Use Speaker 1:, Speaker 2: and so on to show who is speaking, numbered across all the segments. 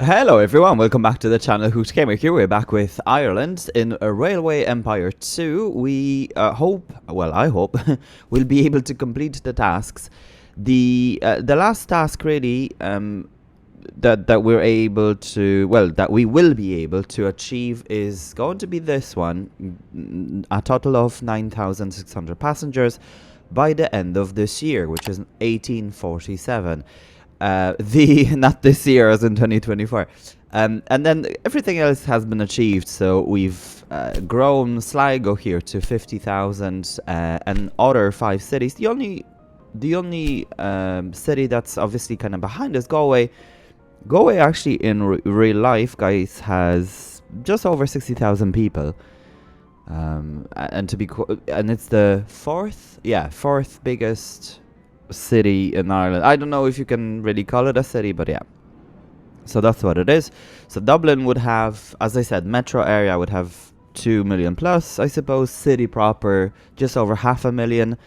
Speaker 1: Hello everyone, welcome back to the channel. Hoot Gamer here. We're back with Ireland in a Railway Empire 2. We hope, well I hope, we'll be able to complete the tasks. The last task really that we're able to, well, that we will be able to achieve is going to be this one. A total of 9,600 passengers by the end of this year, which is 1847. Not this year, as in 2024. And then everything else has been achieved. So we've grown Sligo here to 50,000 and other 5 cities. The only city that's obviously kind of behind is Galway. Galway actually in real life, guys, has just over 60,000 people. And it's the fourth biggest city in Ireland. I don't know if you can really call it a city, but yeah. So that's what it is. So Dublin would have, as I said, metro area would have 2 million plus, I suppose. City proper, just over 500,000.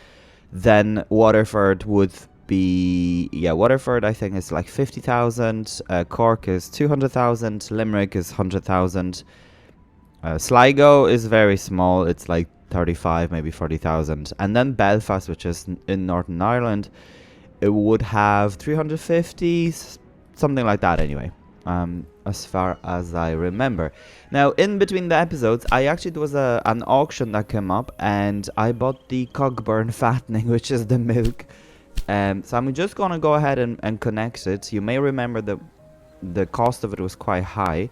Speaker 1: Then Waterford would be, Waterford I think is like 50,000. Cork is 200,000. Limerick is 100,000. Sligo is very small. It's like 35, maybe 40,000. And then Belfast, which is in Northern Ireland, it would have 350, something like that anyway, as far as I remember. Now, in between the episodes, there was an auction that came up, and I bought the Cogburn fattening, which is the milk. So I'm just going to go ahead and connect it. You may remember the cost of it was quite high.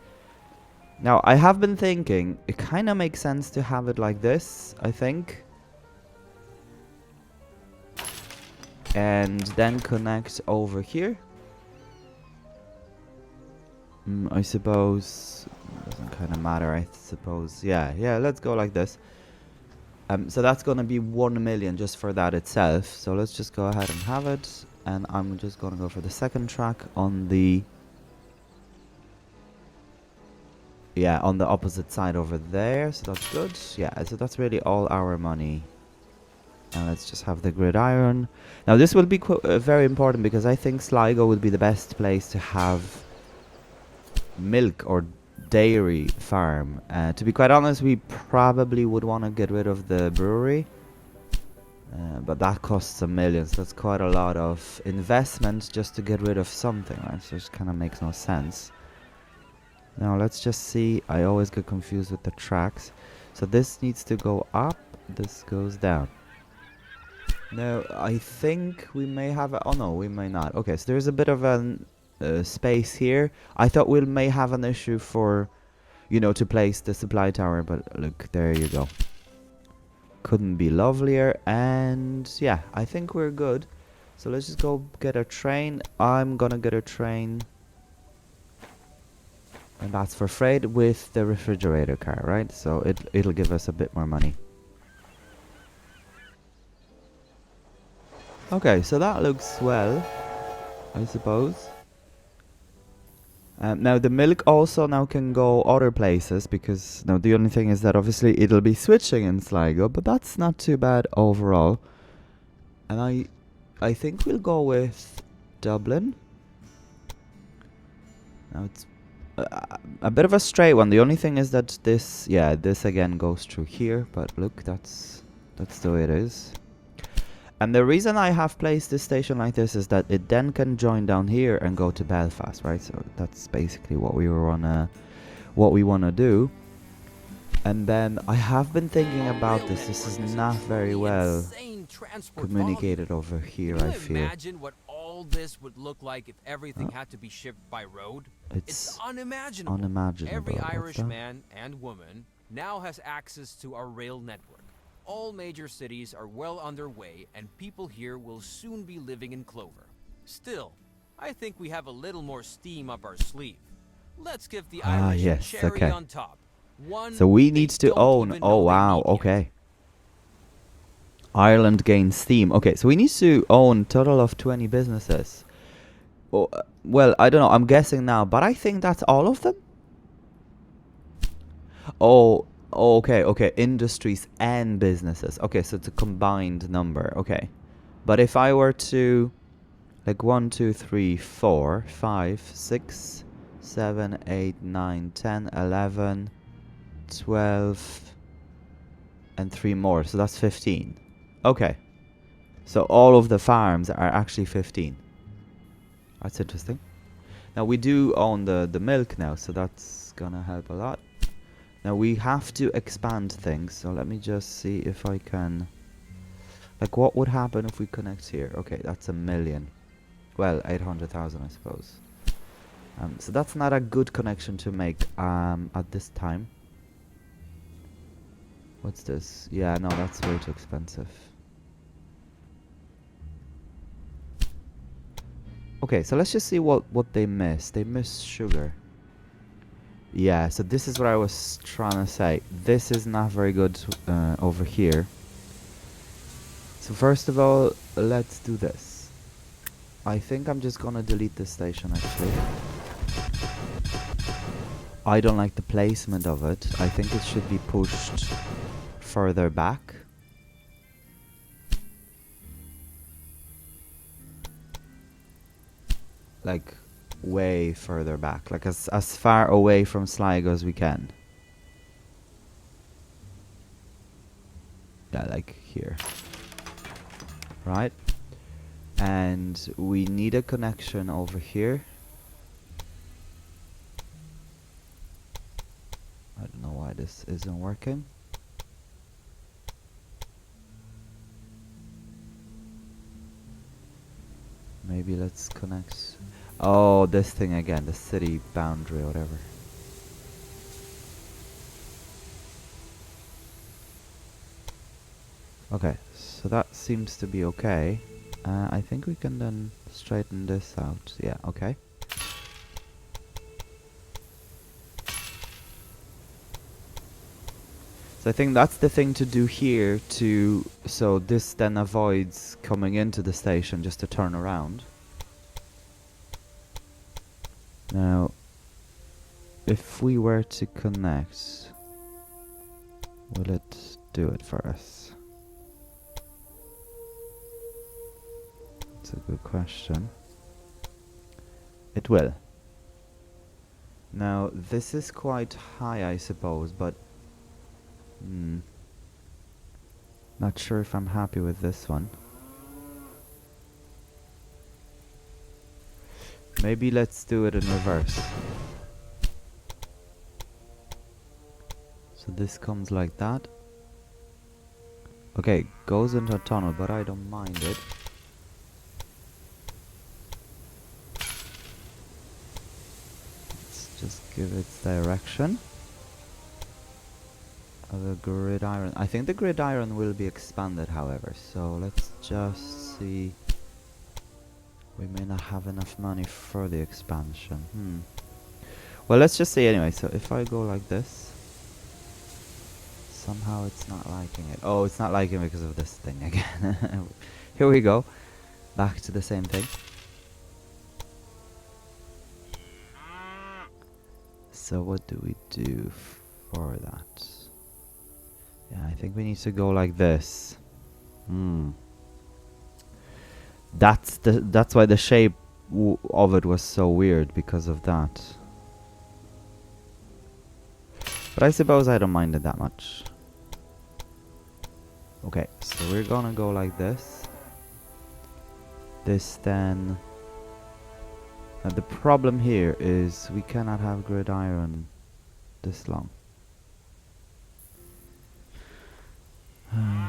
Speaker 1: Now, I have been thinking, it kind of makes sense to have it like this, I think. And then connect over here. I suppose, doesn't kind of matter, I suppose. Yeah, let's go like this. So that's going to be 1 million just for that itself. So let's just go ahead and have it. And I'm just going to go for the second track on the... on the opposite side over there, so that's good. Yeah, so that's really all our money. And let's just have the gridiron. Now this will be very important, because I think Sligo would be the best place to have milk or dairy farm. To be quite honest, we probably would want to get rid of the brewery. But that costs 1 million, so that's quite a lot of investment just to get rid of something, right? So it kind of makes no sense. Now let's just see. I always get confused with the tracks. So this needs to go up. This goes down. Now I think we may have oh no, we may not. Okay, so there's a bit of a space here. I thought we may have an issue for, to place the supply tower, but look, there you go. Couldn't be lovelier. And yeah, I think we're good. So let's just go get a train. I'm gonna get a train. And that's for freight with the refrigerator car, right? So it'll give us a bit more money. Okay, so that looks well, I suppose. Now the milk also now can go other places, because now the only thing is that obviously it'll be switching in Sligo, but that's not too bad overall. And I think we'll go with Dublin. Now it's a bit of a straight one. The only thing is that this again goes through here, but look, that's the way it is. And the reason I have placed this station like this is that it then can join down here and go to Belfast, right? So that's basically what we want to do. And then I have been thinking about this. This is not very well communicated over here, I feel.
Speaker 2: Imagine what all this would look like if everything had to be shipped by road. It's unimaginable. Every Irish man and woman now has access to our rail network. All major cities are well underway, and people here will soon be living in clover. Still, I think we have a little more steam up our sleeve. Let's give the Irish a cherry on top.
Speaker 1: So we need to own. Oh wow, okay. Ireland gains steam. Okay, so we need to own a total of 20 businesses. Oh, well, I don't know. I'm guessing now, but I think that's all of them. Oh, okay. Industries and businesses. Okay, so it's a combined number. Okay. But if I were to, like 1, 2, 3, 4, 5, 6, 7, 8, 9, 10, 11, 12, and 3 more. So that's 15. Okay. So all of the farms are actually 15. That's interesting. Now we do own the milk now, so that's gonna help a lot. Now we have to expand things, so let me just see if I can... Like, what would happen if we connect here? Okay, that's 1,000,000. Well, 800,000, I suppose. So that's not a good connection to make at this time. What's this? Yeah, no, that's way too expensive. Okay, so let's just see what they miss. They miss sugar. Yeah, so this is what I was trying to say. This is not very good over here. So first of all, let's do this. I think I'm just gonna delete this station actually. I don't like the placement of it. I think it should be pushed further back. Like way further back, like as far away from Sligo as we can. Yeah, like here. Right? And we need a connection over here. I don't know why this isn't working. Maybe let's connect... Oh, this thing again, the city boundary or whatever. Okay, so that seems to be okay. I think we can then straighten this out. Yeah, okay. So I think that's the thing to do here to... So this then avoids coming into the station just to turn around. Now, if we were to connect, will it do it for us? That's a good question. It will. Now, this is quite high, I suppose, but... Not sure if I'm happy with this one. Maybe let's do it in reverse. So this comes like that. Okay, goes into a tunnel, but I don't mind it. Let's just give its direction. The gridiron. I think the gridiron will be expanded, however. So let's just see. We may not have enough money for the expansion. Well, let's just see anyway. So if I go like this, somehow it's not liking it. Oh, it's not liking it because of this thing again. Here we go. Back to the same thing. So what do we do for that? Yeah, I think we need to go like this. That's why the shape of it was so weird, because of that. But I suppose I don't mind it that much. Okay, so we're gonna go like this. This then... Now the problem here is we cannot have gridiron this long.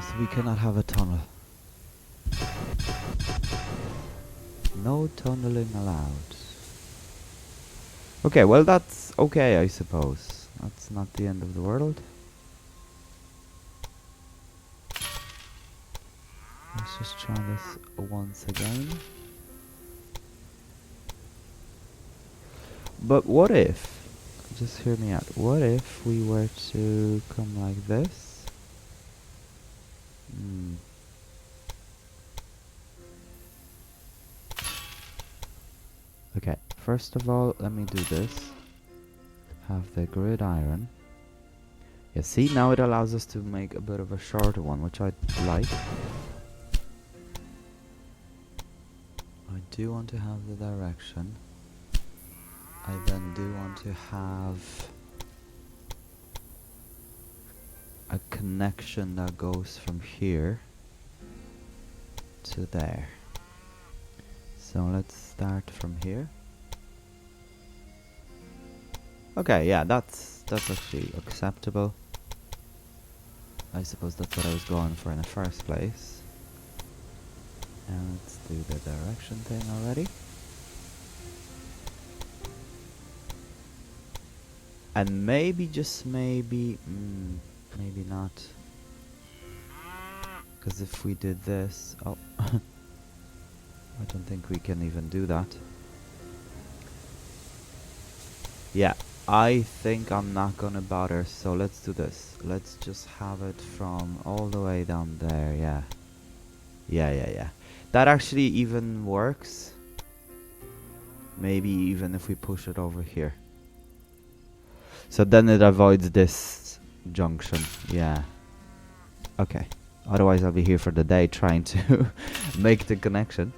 Speaker 1: So we cannot have a tunnel. No tunneling allowed. Okay, well that's okay, I suppose. That's not the end of the world. Let's just try this once again. But what if, just hear me out, what if we were to come like this? Okay, first of all, let me do this. Have the gridiron. Yeah, see, now it allows us to make a bit of a shorter one, which I like. I do want to have the direction. I then do want to have a connection that goes from here to there. So let's start from here. Okay, yeah, that's actually acceptable. I suppose that's what I was going for in the first place. And let's do the direction thing already. And maybe, just maybe, maybe not. Because if we did this, oh, I don't think we can even do that. Yeah, I think I'm not gonna bother, so let's do this. Let's just have it from all the way down there, yeah. Yeah. That actually even works. Maybe even if we push it over here. So then it avoids this junction, yeah. Okay, otherwise I'll be here for the day trying to make the connection.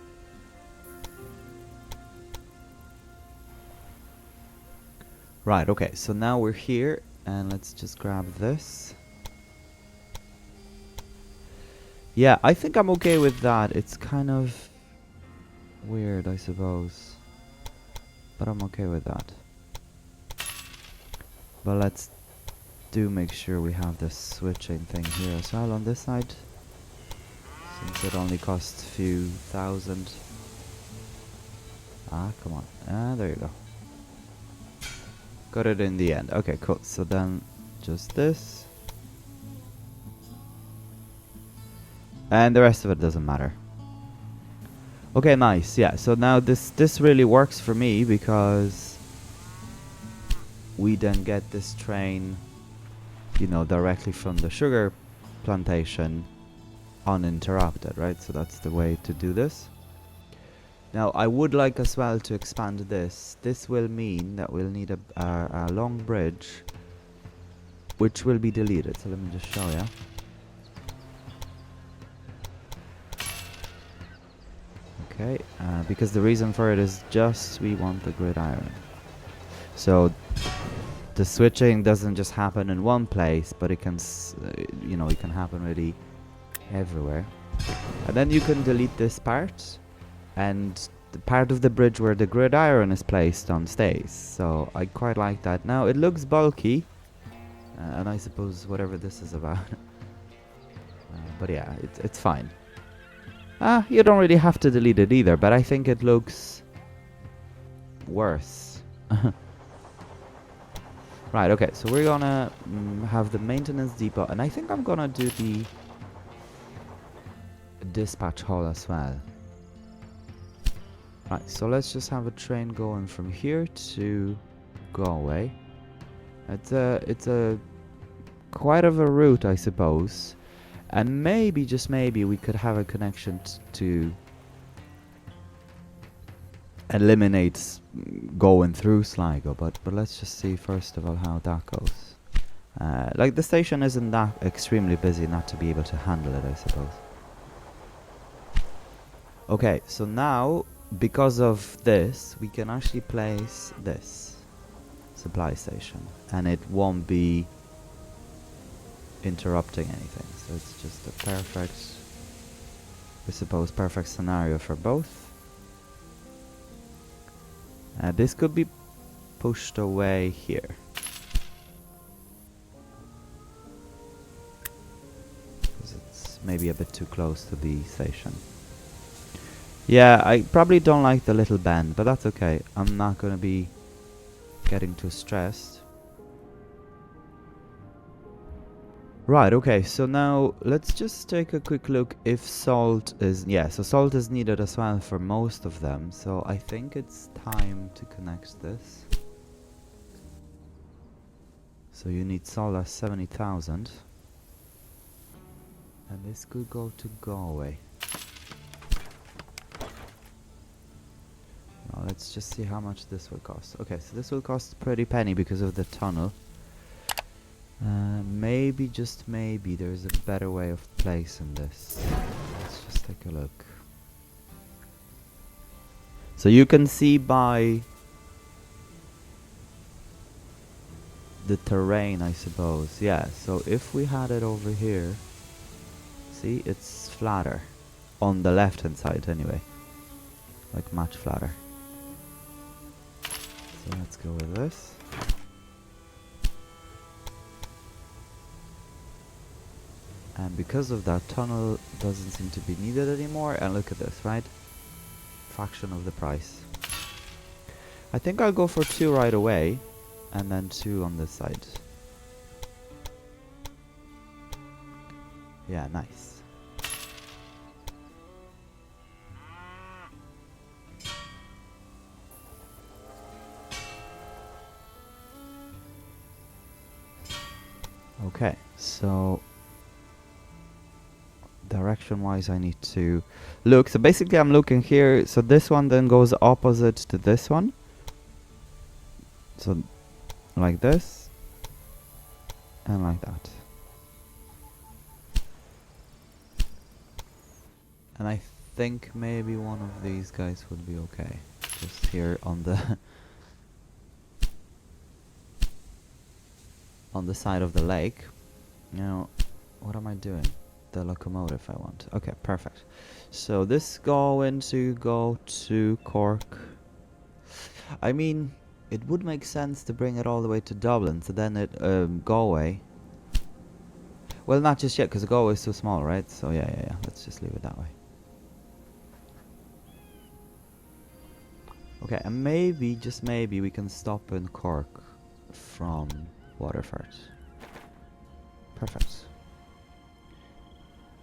Speaker 1: Right, okay, so now we're here, and let's just grab this. Yeah, I think I'm okay with that. It's kind of weird, I suppose. But I'm okay with that. But let's do make sure we have this switching thing here as well on this side. Since it only costs a few thousand. Ah, come on. Ah, there you go. Got it in the end. Okay, cool. So then just this. And the rest of it doesn't matter. Okay, nice. Yeah, so now this really works for me because we then get this train, you know, directly from the sugar plantation uninterrupted, right? So that's the way to do this. Now, I would like as well to expand this. This will mean that we'll need a long bridge, which will be deleted. So let me just show you. Okay, because the reason for it is just we want the gridiron. So the switching doesn't just happen in one place, but it can, you know, it can happen really everywhere. And then you can delete this part, and the part of the bridge where the gridiron is placed on stays. So I quite like that. Now it looks bulky, and I suppose whatever this is about. But yeah, it's fine. You don't really have to delete it either, but I think it looks worse. Right, okay, so we're gonna have the maintenance depot, and I think I'm gonna do the dispatch hall as well. Right, so let's just have a train going from here to Galway. It's a quite of a route, I suppose, and maybe, just maybe, we could have a connection to eliminate going through Sligo, but let's just see first of all how that goes. Like, the station isn't that extremely busy not to be able to handle it, I suppose. Okay, so now, because of this, we can actually place this supply station, and it won't be interrupting anything. So it's just a perfect, I suppose, perfect scenario for both. This could be pushed away here. Because it's maybe a bit too close to the station. Yeah, I probably don't like the little bend, but that's okay. I'm not going to be getting too stressed. Right, okay, so now let's just take a quick look if salt is... Yeah, so salt is needed as well for most of them, so I think it's time to connect this. So you need salt at 70,000. And this could go to Galway. Now let's just see how much this will cost. Okay, so this will cost a pretty penny because of the tunnel. Maybe, just maybe, there's a better way of placing this. Let's just take a look. So you can see by the terrain, I suppose. Yeah, so if we had it over here, see, it's flatter. On the left hand side, anyway. Like much flatter. So let's go with this. And because of that, tunnel doesn't seem to be needed anymore. And look at this, right? Fraction of the price. I think I'll go for 2 right away. And then 2 on this side. Yeah, nice. Okay, so direction wise I need to look. So basically I'm looking here. So this one then goes opposite to this one. So like this. And like that. And I think maybe one of these guys would be okay. Just here on the on the side of the lake. Now, what am I doing? The locomotive I want. Okay, perfect. So this going to go to Cork. I mean, it would make sense to bring it all the way to Dublin, so then it Galway. Well, not just yet, because Galway is so small, right? So yeah. Let's just leave it that way. Okay, and maybe, just maybe, we can stop in Cork from Waterford. Perfect.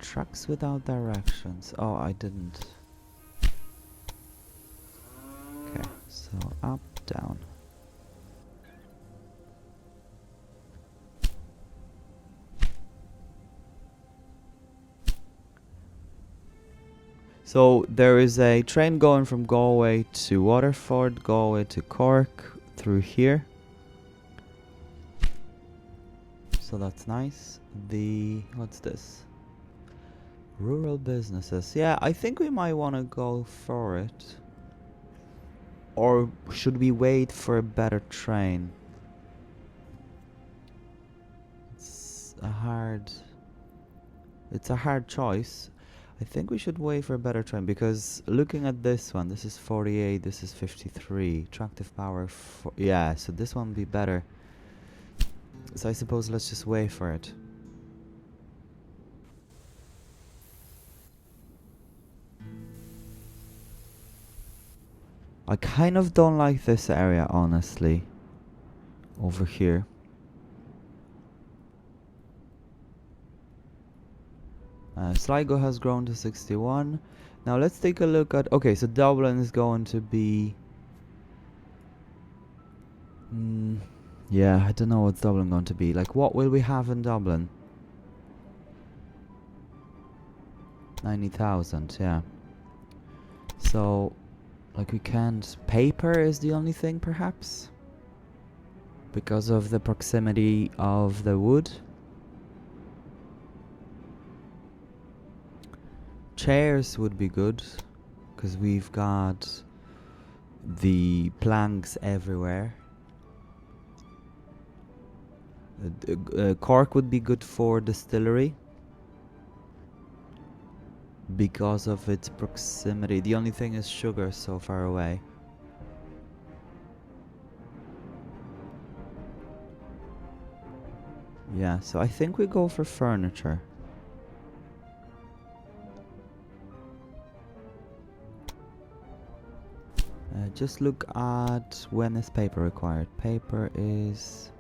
Speaker 1: Tracks without directions. Oh, I didn't. Okay, so up, down. So there is a train going from Galway to Waterford, Galway to Cork, through here. So that's nice. What's this? Rural businesses. Yeah, I think we might want to go for it. Or should we wait for a better train? It's a hard choice. I think we should wait for a better train, because looking at this one, this is 48, this is 53. Tractive power, yeah, so this one would be better. So I suppose let's just wait for it. I kind of don't like this area, honestly. Over here. Sligo has grown to 61. Now let's take a look at... Okay, so Dublin is going to be... yeah, I don't know what's Dublin going to be. Like, what will we have in Dublin? 90,000, yeah. So, like, we can't... Paper is the only thing, perhaps? Because of the proximity of the wood. Chairs would be good, because we've got the planks everywhere. Cork would be good for distillery, because of its proximity. The only thing is sugar so far away. Yeah, so I think we go for furniture. Just look at when is paper required. Paper is...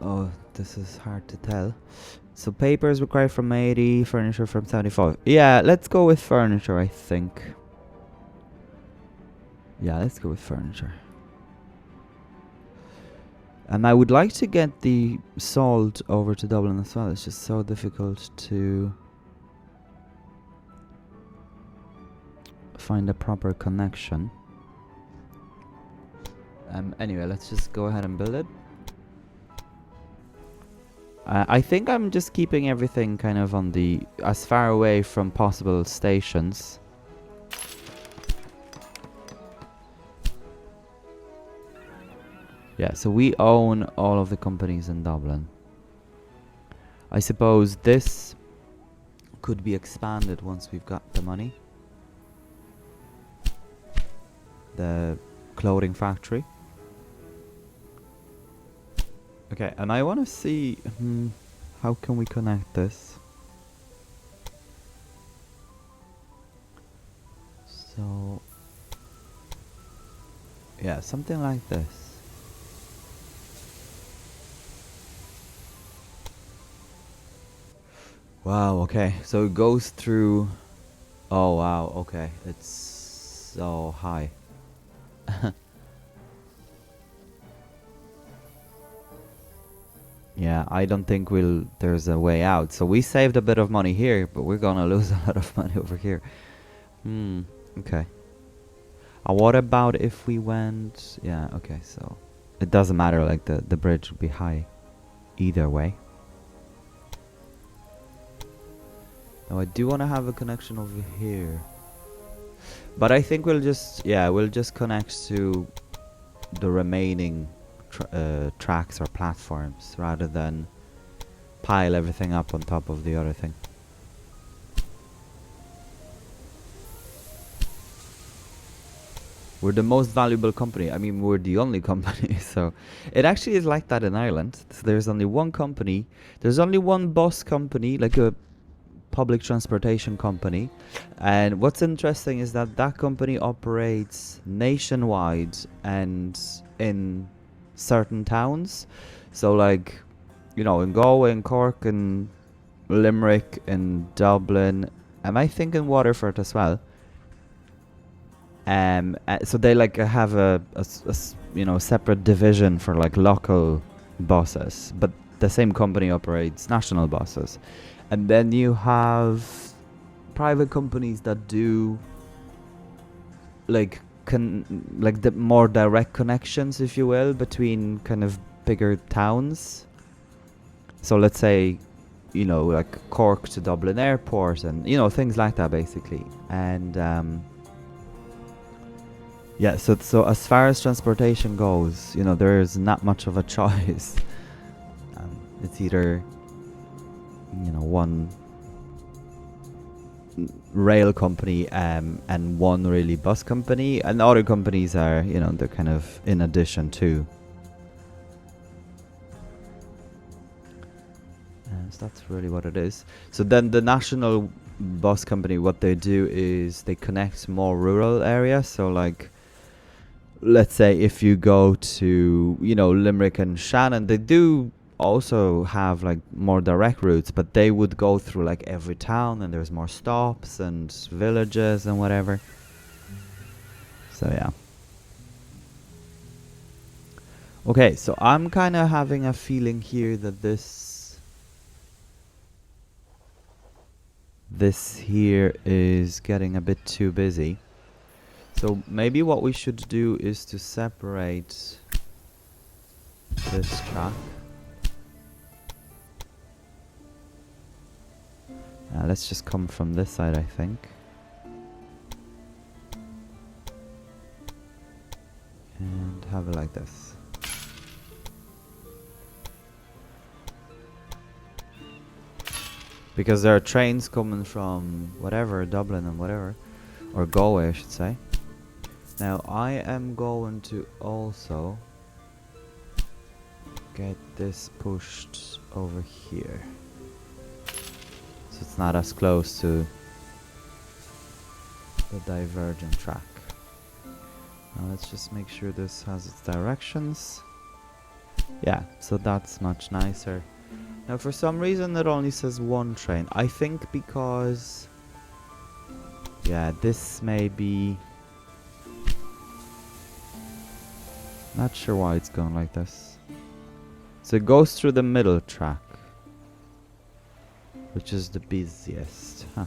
Speaker 1: Oh, this is hard to tell. So paper is required from 80, furniture from 75. Yeah, let's go with furniture, I think. Yeah, let's go with furniture. And I would like to get the salt over to Dublin as well. It's just so difficult to find a proper connection. Anyway, let's just go ahead and build it. I think I'm just keeping everything kind of on the... as far away from possible stations. Yeah, so we own all of the companies in Dublin. I suppose this could be expanded once we've got the money. The clothing factory. Okay, and I want to see how can we connect this. So yeah, something like this. Wow, okay. So it goes through. Oh wow, okay. It's so high. Yeah, I don't think there's a way out. So we saved a bit of money here, but we're gonna lose a lot of money over here. Okay. What about if we went... Yeah, okay, so... It doesn't matter, like the bridge would be high either way. Now I do want to have a connection over here. But I think we'll just connect to the remaining tracks or platforms rather than pile everything up on top of the other thing. We're the most valuable company. I mean, we're the only company, so... It actually is like that in Ireland. So there's only one company. There's only one bus company, like a public transportation company. And what's interesting is that that company operates nationwide and in certain towns. So like, you know, in Galway, in Cork, in Limerick, in Dublin, and I think in Waterford as well. So they like have a you know, separate division for like local buses, but the same company operates national buses. And then you have private companies that do like the more direct connections, if you will, between kind of bigger towns. So let's say, you know, like Cork to Dublin Airport and, you know, things like that basically. And yeah, so as far as transportation goes, you know, there's not much of a choice. It's either, you know, one rail company and one really bus company, and other companies are, you know, they're kind of in addition to. So that's really what it is. So then the national bus company, what they do is they connect more rural areas. So like, let's say if you go to, you know, Limerick and Shannon, they do also have like more direct routes, but they would go through like every town, and there's more stops and villages and whatever. So yeah. Okay, so I'm kind of having a feeling here that this here is getting a bit too busy. So maybe what we should do is to separate this track. Let's just come from this side, I think. And have it like this. Because there are trains coming from whatever, Dublin and whatever. Or Galway, I should say. Now, I am going to also get this pushed over here. So it's not as close to the divergent track. Now let's just make sure this has its directions. Yeah, so that's much nicer. Now for some reason it only says one train. I think because... yeah, this may be... not sure why it's going like this. So it goes through the middle track, which is the busiest. Huh.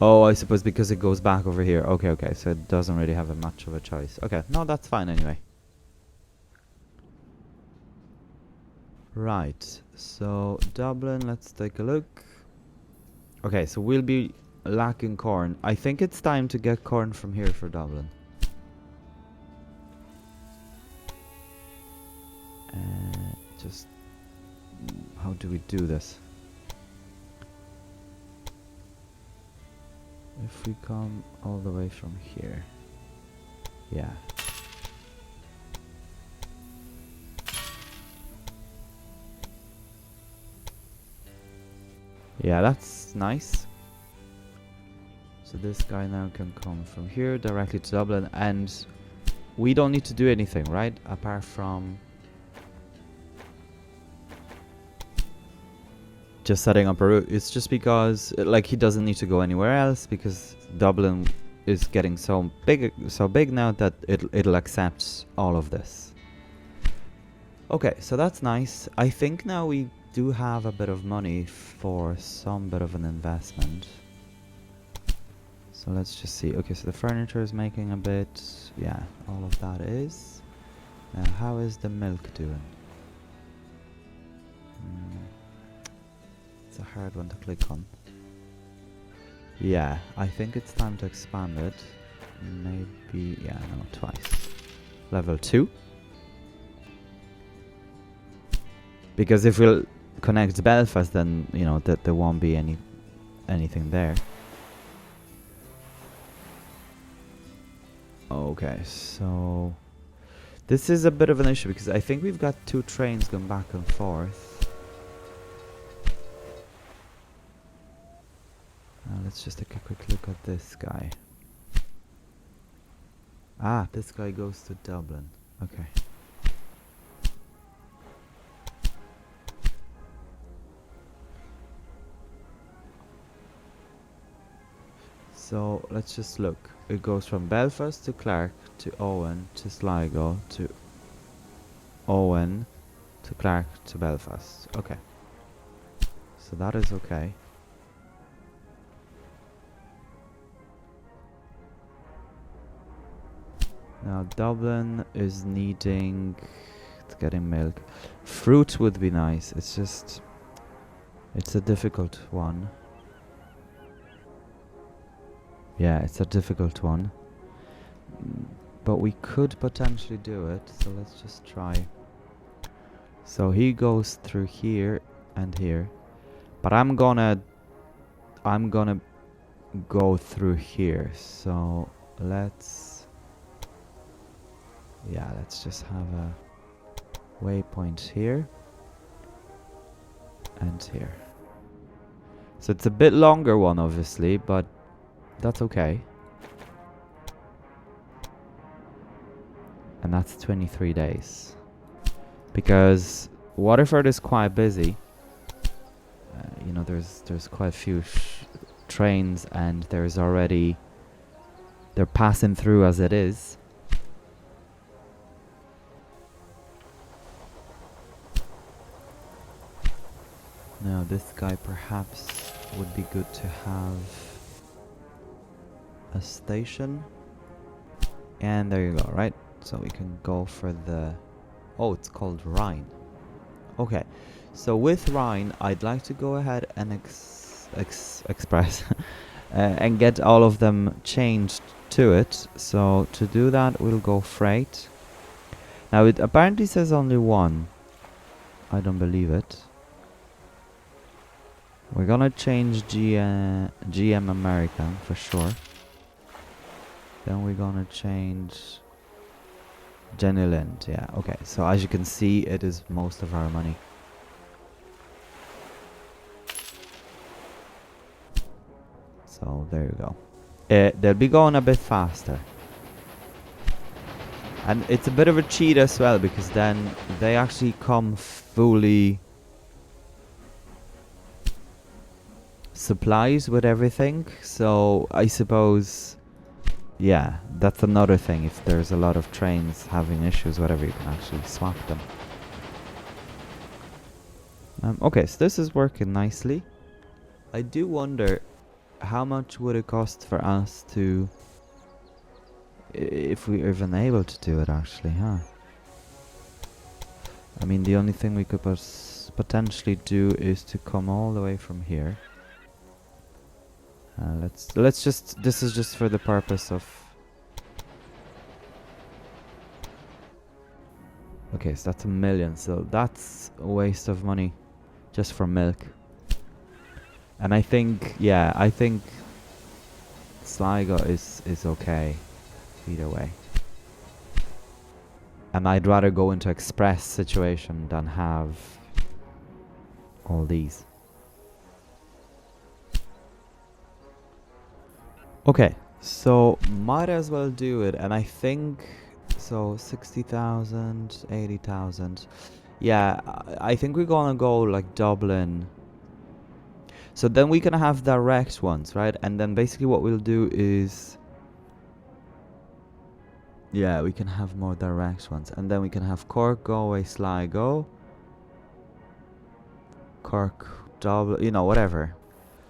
Speaker 1: Oh, I suppose because it goes back over here. Okay, okay, so it doesn't really have much of a choice. Okay, no, that's fine anyway. Right, so Dublin, let's take a look. Okay, so we'll be lacking corn. I think it's time to get corn from here for Dublin. just... How do we do this? If we come all the way from here. Yeah. Yeah, that's nice. So this guy now can come from here directly to Dublin, and we don't need to do anything, right? Apart from just setting up a route. It's just because, like, he doesn't need to go anywhere else because Dublin is getting so big now that it'll accept all of this. Okay, so that's nice. I think now we do have a bit of money for some bit of an investment. So let's just see. Okay, so the furniture is making a bit. Yeah, all of that is. Now, how is the milk doing? It's a hard one to click on. Yeah, I think it's time to expand it. Maybe, yeah, no, twice. Level 2. Because if we'll connect Belfast, then, you know, that there won't be anything there. Okay, so this is a bit of an issue because I think we've got 2 trains going back and forth. Let's just take a quick look at this guy. Ah, this guy goes to Dublin. Okay. So let's just look. It goes from Belfast to Clark to Owen to Sligo to Owen to Clark to Belfast. Okay. So that is okay. Now Dublin is needing to getting milk. Fruit would be nice. It's just it's a difficult one. Yeah, it's a difficult one. But we could potentially do it, so let's just try. So he goes through here and here. But I'm gonna go through here. So let's just have a waypoint here and here. So it's a bit longer one, obviously, but that's okay. And that's 23 days. Because Waterford is quite busy. You know, there's quite a few trains, and they're passing through as it is. Now this guy perhaps would be good to have a station. And there you go, right? So we can go for the... Oh, it's called Rhine. Okay, so with Rhine, I'd like to go ahead and express and get all of them changed to it. So to do that, we'll go freight. Now it apparently says only one. I don't believe it. We're gonna change GM American for sure. Then we're gonna change Jenny Lind. Yeah, okay. So as you can see, it is most of our money. So there you go. They'll be going a bit faster. And it's a bit of a cheat as well, because then they actually come fully supplies with everything. So I suppose, yeah, that's another thing. If there's a lot of trains having issues, whatever, you can actually swap them. Okay, so this is working nicely. I do wonder how much would it cost for us to, if we're even able to do it actually, huh? I mean, the only thing we could potentially do is to come all the way from here. Let's just, this is just for the purpose of Okay, so that's 1 million. So that's a waste of money just for milk. And I think, yeah, I think Sligo is okay either way. And I'd rather go into express situation than have all these. Okay, so might as well do it. And I think, so 60,000, 80,000. Yeah, I think we're gonna go like Dublin. So then we can have direct ones, right? And then basically what we'll do is, yeah, we can have more direct ones. And then we can have Cork, Galway, Sligo, Cork, Dublin, you know, whatever.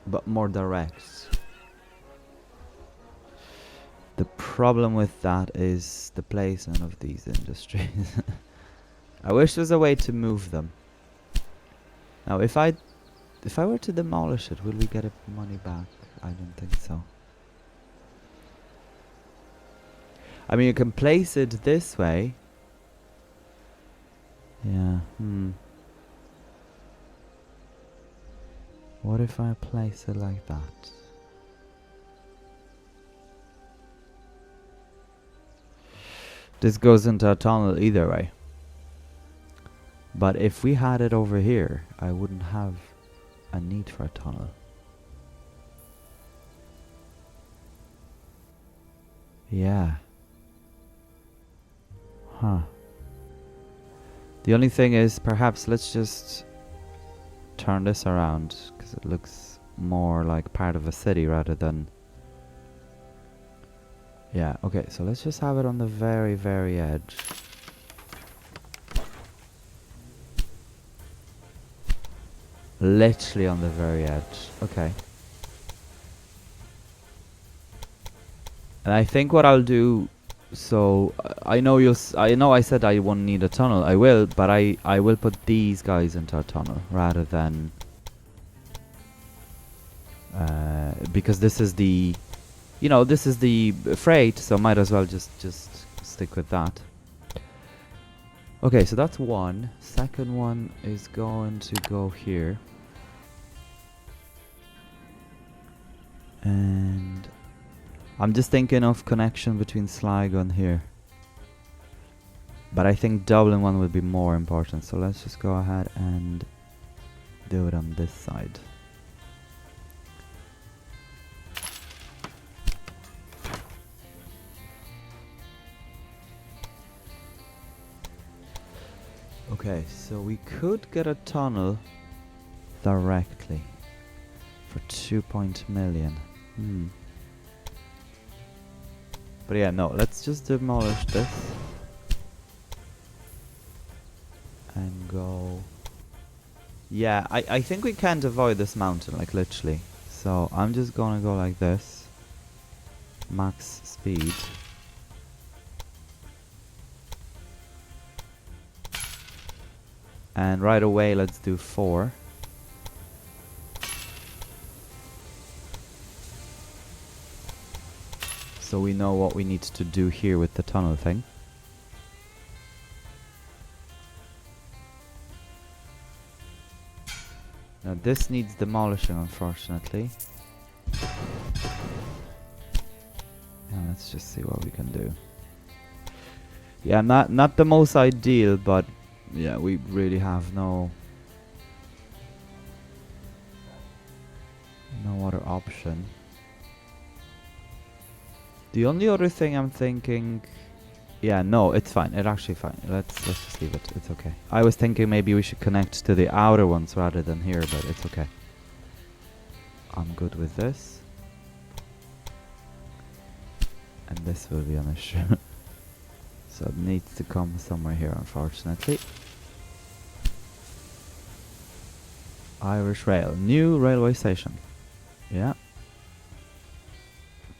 Speaker 1: But more direct. The problem with that is the placement of these industries. I wish there was a way to move them. Now, if I were to demolish it, will we get money back? I don't think so. I mean, you can place it this way. Yeah, What if I place it like that? This goes into a tunnel either way. But if we had it over here, I wouldn't have a need for a tunnel. Yeah. Huh. The only thing is, perhaps let's just turn this around, because it looks more like part of a city rather than... Yeah, okay, so let's just have it on the very, very edge. Literally on the very edge. Okay. And I think what I'll do... So, I know I said I won't need a tunnel. I will, but I will put these guys into a tunnel rather than... because this is the... You know, this is the freight, so might as well just stick with that. Okay, so that's one. Second one is going to go here. And I'm just thinking of connection between Sligo and here. But I think Dublin one would be more important, so let's just go ahead and do it on this side. Okay, so we could get a tunnel directly for 2 million. But yeah, no, let's just demolish this and go... Yeah, I think we can't avoid this mountain, like literally. So I'm just gonna go like this. Max speed. And right away, let's do 4. So we know what we need to do here with the tunnel thing. Now this needs demolishing, unfortunately. And let's just see what we can do. Yeah, not the most ideal, but yeah, we really have no other option. The only other thing I'm thinking... Yeah, no, it's fine. It's actually fine. Let's just leave it. It's okay. I was thinking maybe we should connect to the outer ones rather than here, but it's okay. I'm good with this. And this will be an issue. So it needs to come somewhere here, unfortunately. Irish Rail. New railway station. Yeah.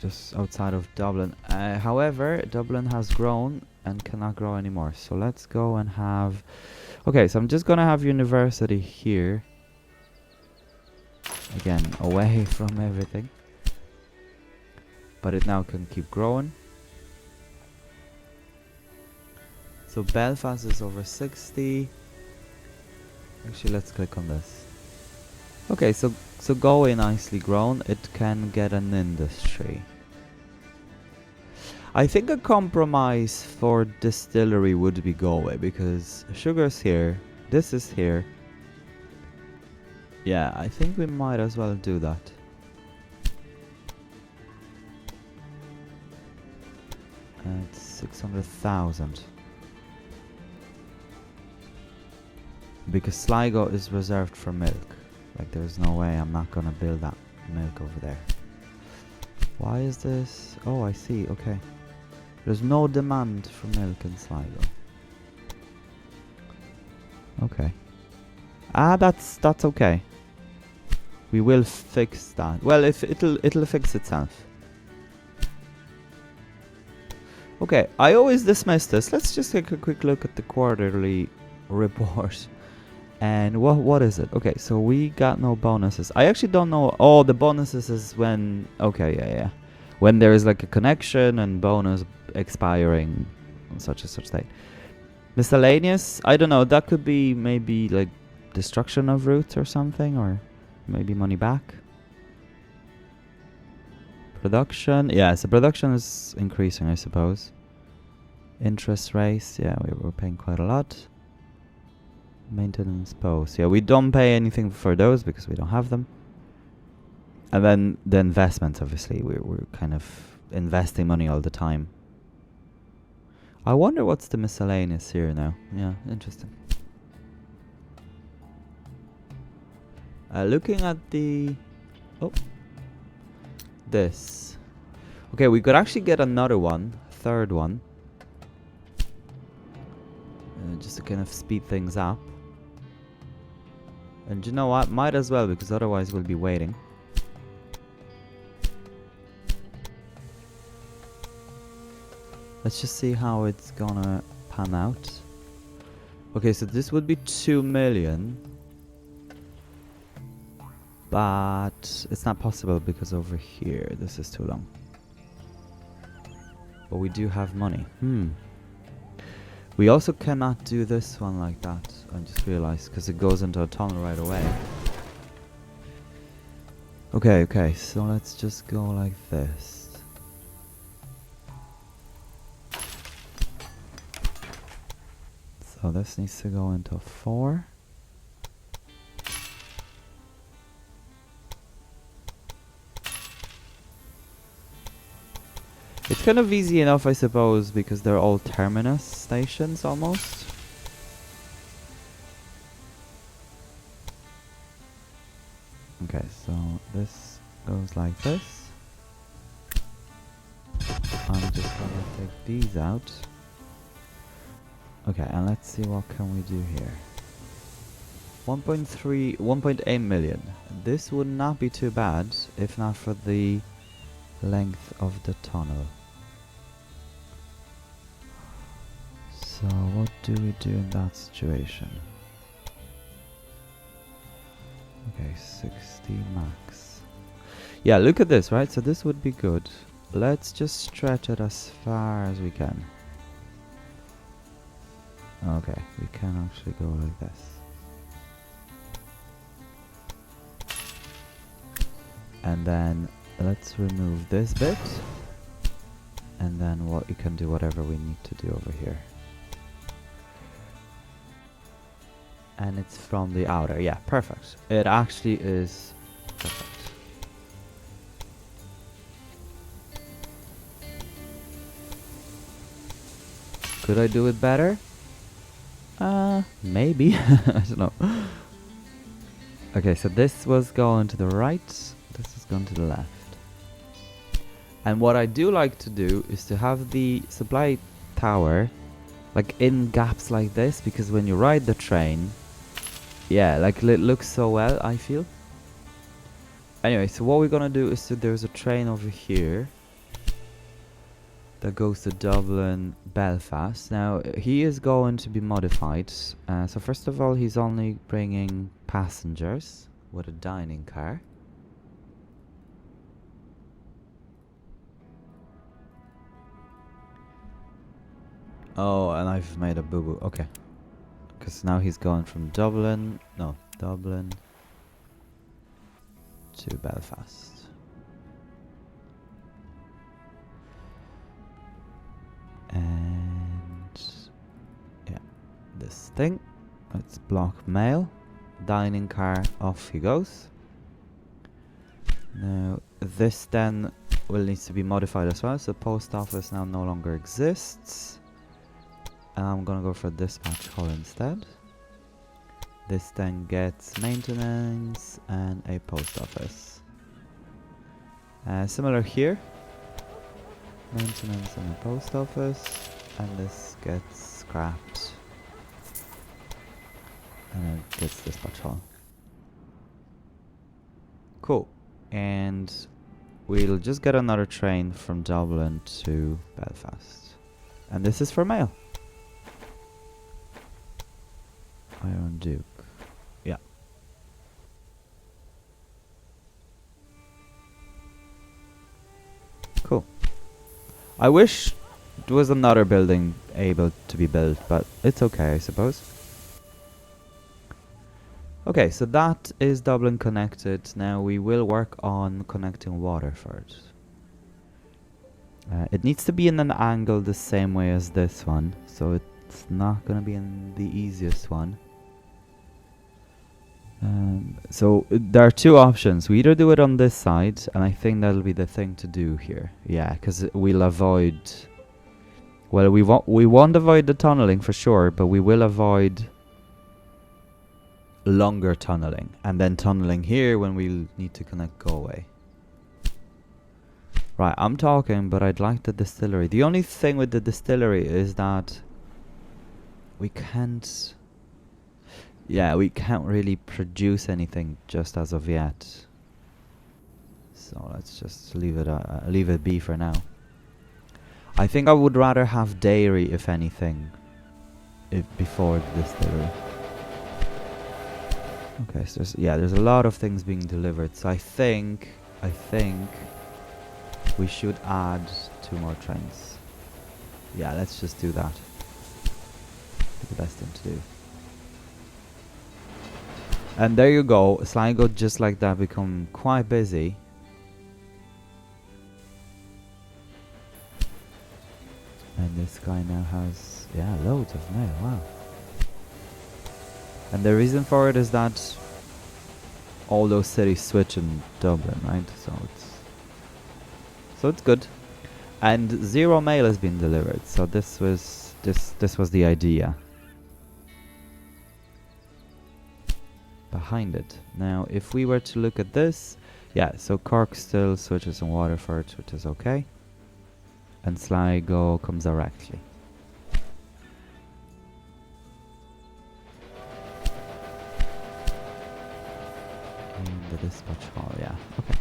Speaker 1: Just outside of Dublin. However, Dublin has grown and cannot grow anymore. So let's go and have... Okay, so I'm just gonna have university here. Again, away from everything. But it now can keep growing. So Belfast is over 60. Actually, let's click on this. Okay, so Galway nicely grown. It can get an industry. I think a compromise for distillery would be Galway because sugar's here. This is here. Yeah, I think we might as well do that. It's 600,000. Because Sligo is reserved for milk. Like, there's no way I'm not gonna build that milk over there. Why is this? Oh, I see. Okay. There's no demand for milk in Sligo. Okay. Ah, that's okay. We will fix that. Well, if it'll fix itself. Okay, I always dismiss this. Let's just take a quick look at the quarterly report. And what is it? Okay, so we got no bonuses. I actually don't know. Oh, the bonuses is when... Okay, yeah. When there is like a connection and bonus expiring on such and such date. Miscellaneous? I don't know. That could be maybe like destruction of routes or something. Or maybe money back. Production. Yeah, so production is increasing, I suppose. Interest rates. Yeah, we're paying quite a lot. Maintenance posts. Yeah, we don't pay anything for those because we don't have them. And then the investments, obviously. We're kind of investing money all the time. I wonder what's the miscellaneous here now. Yeah, interesting. Looking at the... Oh. This. Okay, we could actually get another one. Third one. Just to kind of speed things up. And you know what? Might as well, because otherwise we'll be waiting. Let's just see how it's gonna pan out. Okay, so this would be 2 million. But it's not possible because over here, this is too long. But we do have money. We also cannot do this one like that. I just realized, because it goes into a tunnel right away. Okay, so let's just go like this. So this needs to go into 4. It's kind of easy enough, I suppose, because they're all terminus stations almost. Okay, so this goes like this. I'm just gonna take these out. Okay, and let's see what can we do here. 1.8 million. This would not be too bad if not for the length of the tunnel. So what do we do in that situation? Okay, 60 max. Yeah, look at this, right? So this would be good. Let's just stretch it as far as we can. Okay, we can actually go like this. And then let's remove this bit. And then we can do whatever we need to do over here. And it's from the outer. Yeah, perfect. It actually is perfect. Could I do it better? Maybe. I don't know. Okay, so this was going to the right. This is going to the left. And what I do like to do is to have the supply tower like in gaps like this, because when you ride the train, yeah, like it looks so well, I feel. Anyway, so what we're gonna do is there's a train over here that goes to Dublin, Belfast. Now, he is going to be modified. So first of all, he's only bringing passengers with a dining car. Oh, and I've made a boo-boo. Okay. Because now he's going from Dublin to Belfast. And yeah, this thing. Let's block mail. Dining car, off he goes. Now this then will need to be modified as well. So post office now no longer exists. And I'm gonna go for dispatch hall instead. This then gets maintenance and a post office. Similar here. Maintenance and a post office. And this gets scrapped. And it gets dispatch hall. Cool. And we'll just get another train from Dublin to Belfast. And this is for mail. Iron Duke. Yeah. Cool. I wish there was another building able to be built, but it's okay, I suppose. Okay, so that is Dublin connected. Now we will work on connecting Waterford. It needs to be in an angle the same way as this one, so it's not going to be in the easiest one. So there are two options. We either do it on this side, and I think that'll be the thing to do here. Yeah, because we'll avoid... Well, we won't avoid the tunneling for sure, but we will avoid longer tunneling. And then tunneling here when we need to connect Galway. Right, I'm talking, but I'd like the distillery. The only thing with the distillery is that we can't... Yeah, we can't really produce anything just as of yet. So let's just leave it be for now. I think I would rather have dairy, if anything, before the distillery. Okay, so there's a lot of things being delivered. So I think we should add 2 more trains. Yeah, let's just do that. The best thing to do. And there you go, Sligo just like that become quite busy. And this guy now has, loads of mail, wow. And the reason for it is that all those cities switch in Dublin, right? So it's good. And 0 mail has been delivered, so this was the idea behind it. Now, if we were to look at this, so Cork still switches on Waterford, which is okay. And Sligo comes directly. And the dispatch hall, okay.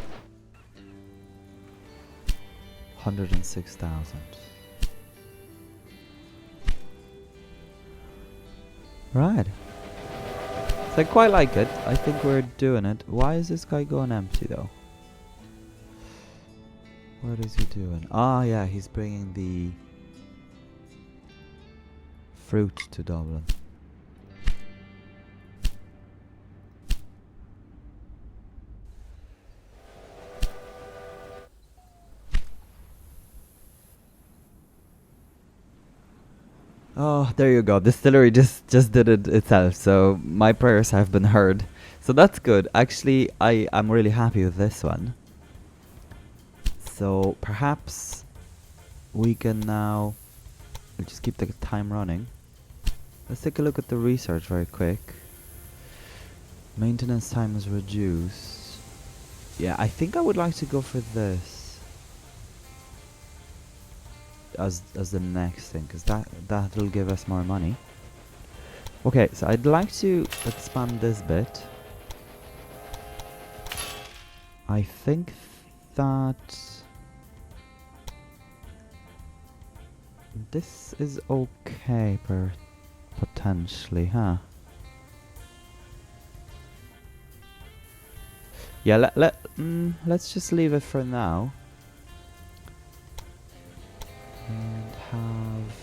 Speaker 1: 106,000. Right. I quite like it. I think we're doing it. Why is this guy going empty though? What is he doing? Ah, yeah, he's bringing the fruit to Dublin. Oh, there you go. Distillery just did it itself, so my prayers have been heard. So that's good. Actually, I'm really happy with this one. So perhaps we can now... We'll just keep the time running. Let's take a look at the research very quick. Maintenance time is reduced. Yeah, I think I would like to go for this as the next thing, because that'll give us more money. Okay, so I'd like to expand this bit. I think that this is okay potentially, huh? Yeah, let's just leave it for now. And have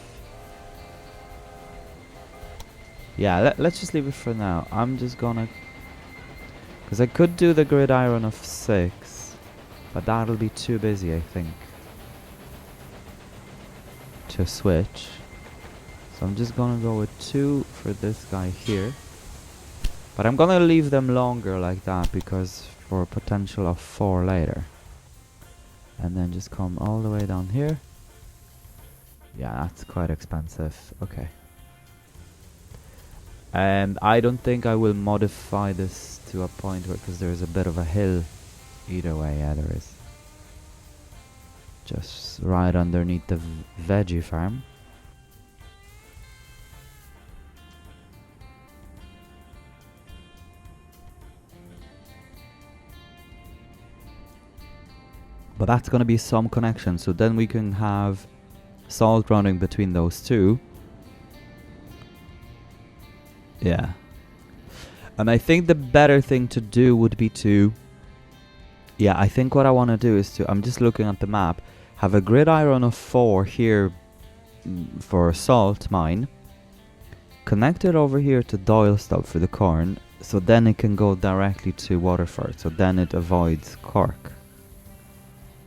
Speaker 1: Yeah, let's just leave it for now. I'm just gonna... Because I could do the gridiron of 6, but that'll be too busy, I think, to switch. So I'm just gonna go with 2 for this guy here. But I'm gonna leave them longer like that, because for a potential of 4 later. And then just come all the way down here. Yeah, that's quite expensive. Okay. And I don't think I will modify this to a point where, because there's a bit of a hill either way. Yeah, there is. Just right underneath the veggie farm. But that's going to be some connection, so then we can have salt running between those two. Yeah. And I think the better thing to do would be to... Yeah, I think what I want to do is to... I'm just looking at the map. Have a gridiron of 4 here for salt mine. Connect it over here to Doylstop for the corn. So then it can go directly to Waterford. So then it avoids Cork.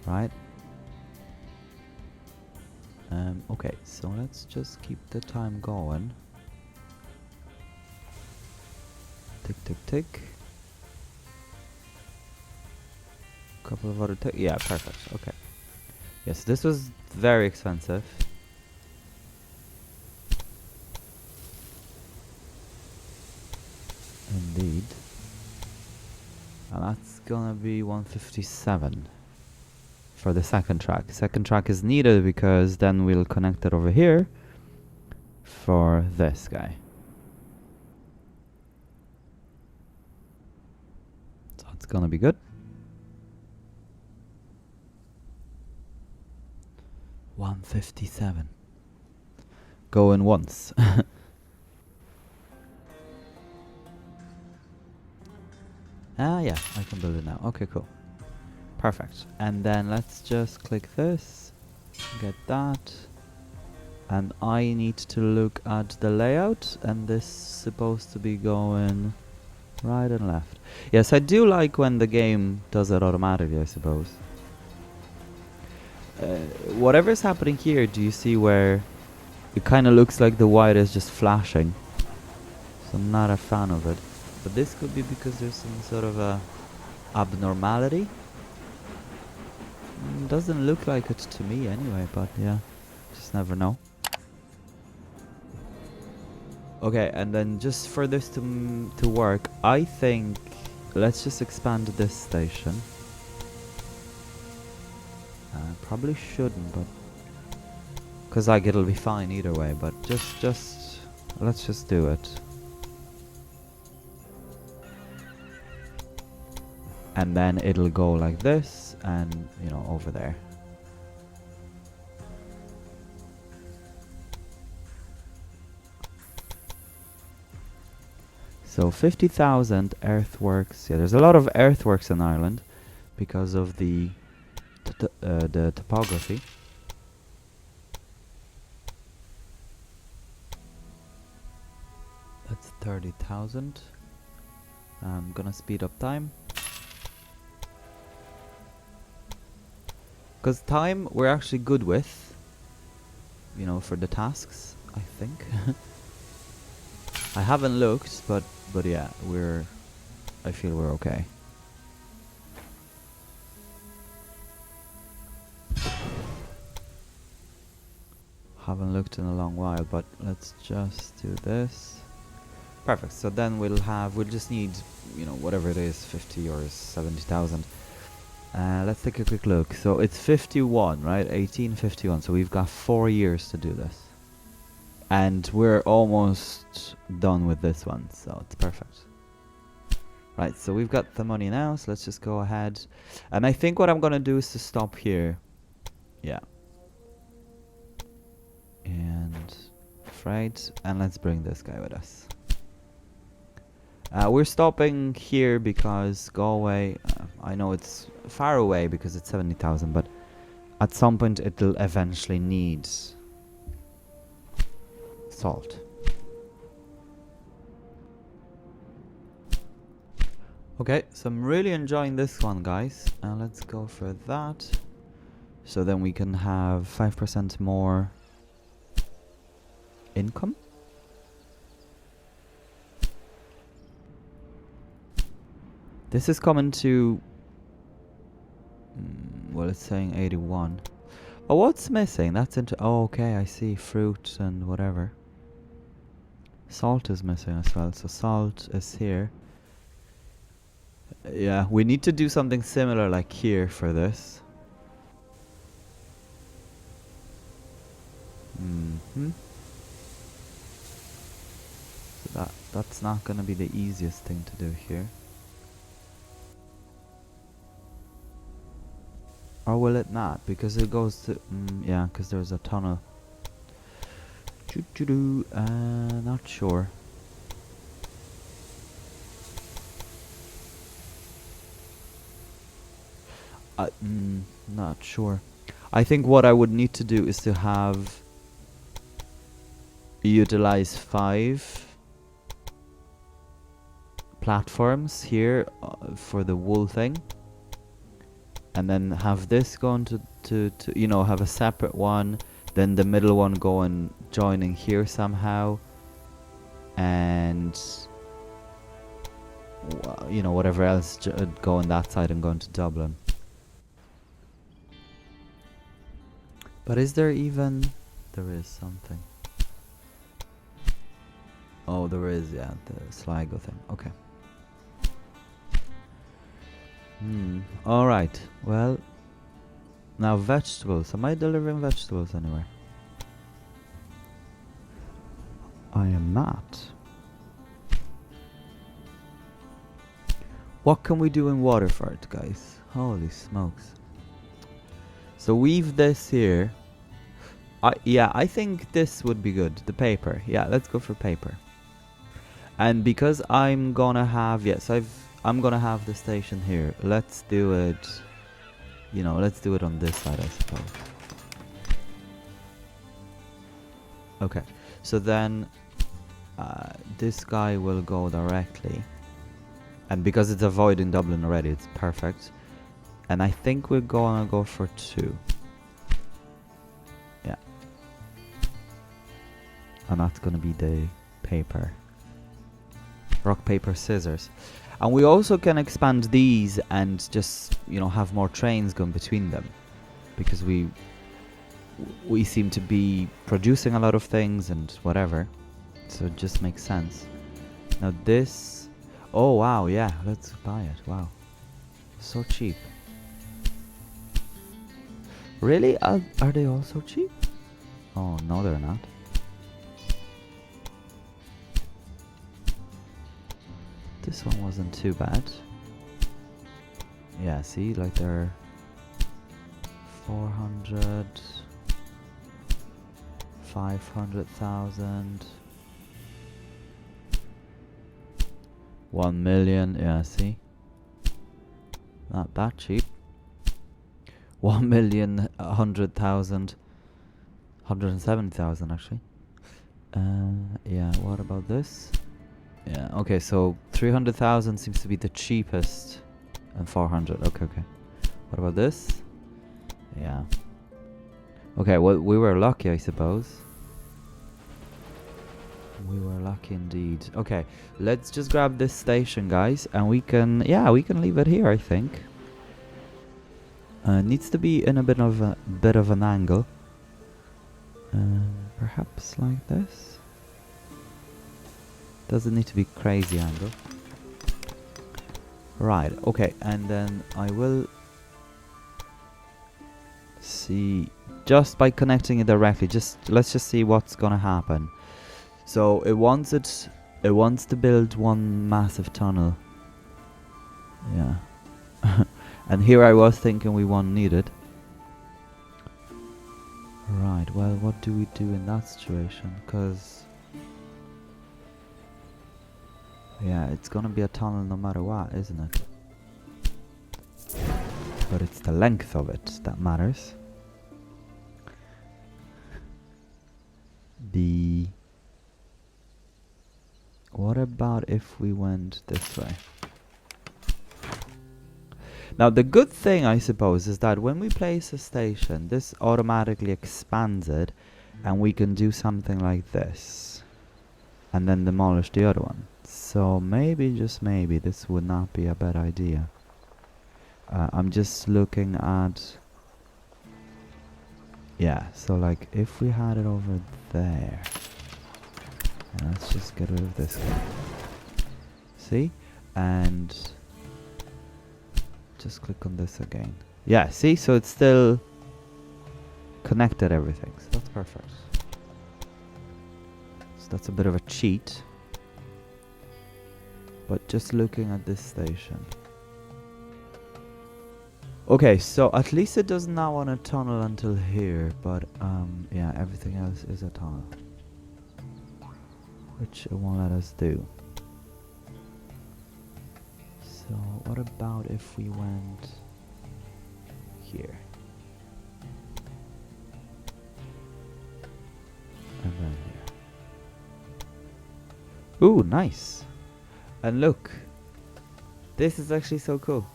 Speaker 1: Right? Okay, so let's just keep the time going. Tick, tick, tick. Couple of other tick. Yeah, perfect. Okay. Yes, this was very expensive. Indeed. And that's gonna be 157 for the second track. Second track is needed because then we'll connect it over here for this guy. So it's gonna be good. $157. Going once. Ah, yeah, I can build it now. Okay, cool. Perfect. And then let's just click this, get that. And I need to look at the layout, and this is supposed to be going right and left. Yes, I do like when the game does it automatically, I suppose. Whatever's happening here, do you see where it kind of looks like the white is just flashing? So I'm not a fan of it. But this could be because there's some sort of a abnormality. Doesn't look like it to me anyway, but yeah, just never know. Okay, and then just for this to work, I think let's just expand this station. Probably shouldn't, but because like it'll be fine either way. But just let's just do it. And then it'll go like this, and you know, over there. So 50,000 earthworks. Yeah, there's a lot of earthworks in Ireland because of the topography. That's 30,000. I'm gonna speed up time. Because time we're actually good with, you know, for the tasks, I think. I haven't looked, but yeah, I feel we're okay. Haven't looked in a long while, but let's just do this. Perfect. So then we'll just need, you know, whatever it is, 50 or 70,000. Let's take a quick look. So it's 51, right? 1851. So we've got 4 years to do this. And we're almost done with this one, so it's perfect. Right, so we've got the money now, so let's just go ahead. And I think what I'm gonna do is to stop here. Yeah. And freight, and let's bring this guy with us. We're stopping here because Galway, I know it's far away because it's 70,000, but at some point it'll eventually need salt. Okay, so I'm really enjoying this one, guys. Let's go for that. So then we can have 5% more income. This is coming to... well, it's saying 81. Oh, what's missing? That's into... oh, okay, I see. Fruit and whatever. Salt is missing as well. So salt is here. Yeah, we need to do something similar like here for this. So that's not going to be the easiest thing to do here. Or will it not? Because it goes to... yeah, because there's a tunnel. Not sure. Not sure. I think what I would need to do is to have... utilize 5 platforms here for the wool thing. And then have this going to you know, have a separate one. Then the middle one going joining here somehow. And... you know, whatever else going that side and going to Dublin. But is there even... there is something. Oh, there is, yeah, the Sligo thing. Okay. Alright, well... now vegetables. Am I delivering vegetables anywhere? I am not. What can we do in Waterford, guys? Holy smokes. So weave this here. Yeah, I think this would be good. The paper. Yeah, let's go for paper. And because I'm gonna have... yes, I'm gonna have the station here. Let's do it... you know, let's do it on this side, I suppose. Okay, so then this guy will go directly. And because it's avoiding Dublin already, it's perfect. And I think we're gonna go for 2. Yeah. And that's gonna be the paper. Rock, paper, scissors. And we also can expand these and just, you know, have more trains going between them. Because we seem to be producing a lot of things and whatever. So it just makes sense. Now this... oh wow, yeah, let's buy it. Wow. So cheap. Really? Are they all so cheap? Oh, no they're not. This one wasn't too bad. Yeah, see, like they're 400, 500,000, 1 million. Yeah, see, not that cheap. 1,100,000, 170,000 actually. Yeah. What about this? Yeah, okay, so 300,000 seems to be the cheapest. And 400, okay. What about this? Yeah. Okay, well, we were lucky, I suppose. We were lucky indeed. Okay, let's just grab this station, guys. And we can, yeah, we can leave it here, I think. Needs to be in a bit of an angle. Perhaps like this. Doesn't need to be crazy angle. Right, okay, and then I will see just by connecting it directly. Let's just see what's gonna happen. So it wants to build one massive tunnel. Yeah. And here I was thinking we won't need it. Right, well, what do we do in that situation? Because yeah, it's gonna be a tunnel no matter what, isn't it? But it's the length of it that matters. What about if we went this way? Now, the good thing, I suppose, is that when we place a station, this automatically expands it, and we can do something like this, and then demolish the other one. So maybe, just maybe, this would not be a bad idea. I'm just looking at... Yeah, so like, if we had it over there... And let's just get rid of this guy. See? And... just click on this again. Yeah, see? So it's still connected everything. So that's perfect. So that's a bit of a cheat. But just looking at this station. Okay, so at least it does not want a tunnel until here, but yeah, everything else is a tunnel. Which it won't let us do. So what about if we went here? And then here. Ooh, nice. And look, this is actually so cool.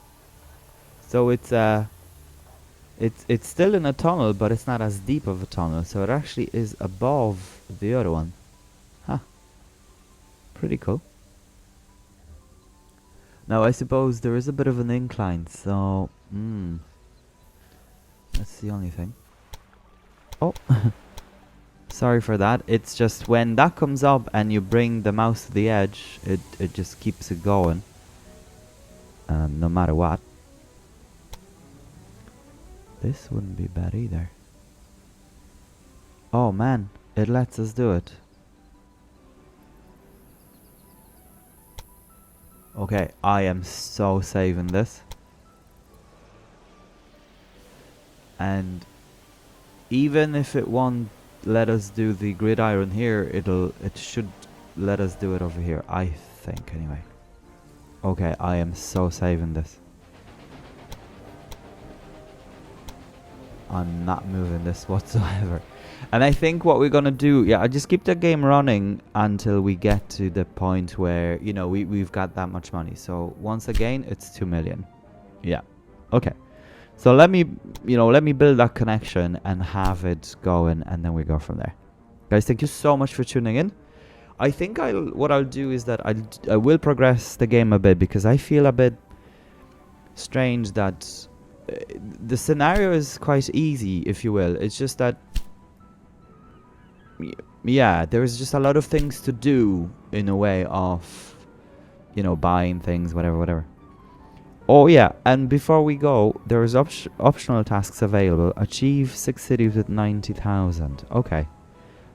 Speaker 1: So it's still in a tunnel, but it's not as deep of a tunnel, so it actually is above the other one. Huh. Pretty cool. Now I suppose there is a bit of an incline, so that's the only thing. Oh, sorry for that. It's just when that comes up and you bring the mouse to the edge, it just keeps it going, no matter what. This wouldn't be bad either. Oh man, it lets us do it. Okay, I am so saving this. And even if it won't let us do the gridiron here, it should let us do it over here, I think, anyway. Okay, I am so saving this. I'm not moving this whatsoever. And I think what we're gonna do, yeah, I just keep the game running until we get to the point where, you know, we've got that much money. So once again, it's 2 million. Yeah. Okay. So let me build that connection and have it going, and then we go from there. Guys, thank you so much for tuning in. I think what I'll do is that I will progress the game a bit, because I feel a bit strange that the scenario is quite easy, if you will. It's just that, yeah, there's just a lot of things to do in a way of, you know, buying things, whatever. Oh yeah, and before we go, there is optional tasks available. Achieve 6 cities with 90,000. Okay,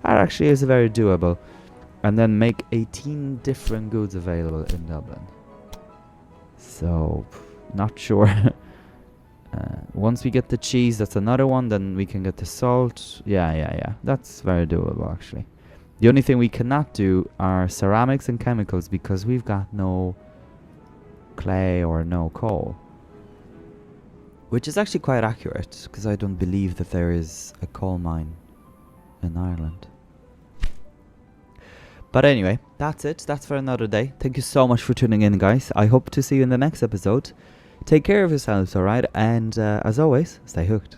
Speaker 1: that actually is very doable. And then make 18 different goods available in Dublin. So, not sure. Once we get the cheese, that's another one. Then we can get the salt. Yeah. That's very doable, actually. The only thing we cannot do are ceramics and chemicals, because we've got no clay or no coal. Which is actually quite accurate, because I don't believe that there is a coal mine in Ireland. But anyway, that's it. That's for another day. Thank you so much for tuning in, guys. I hope to see you in the next episode. Take care of yourselves, alright? And as always, stay hooked.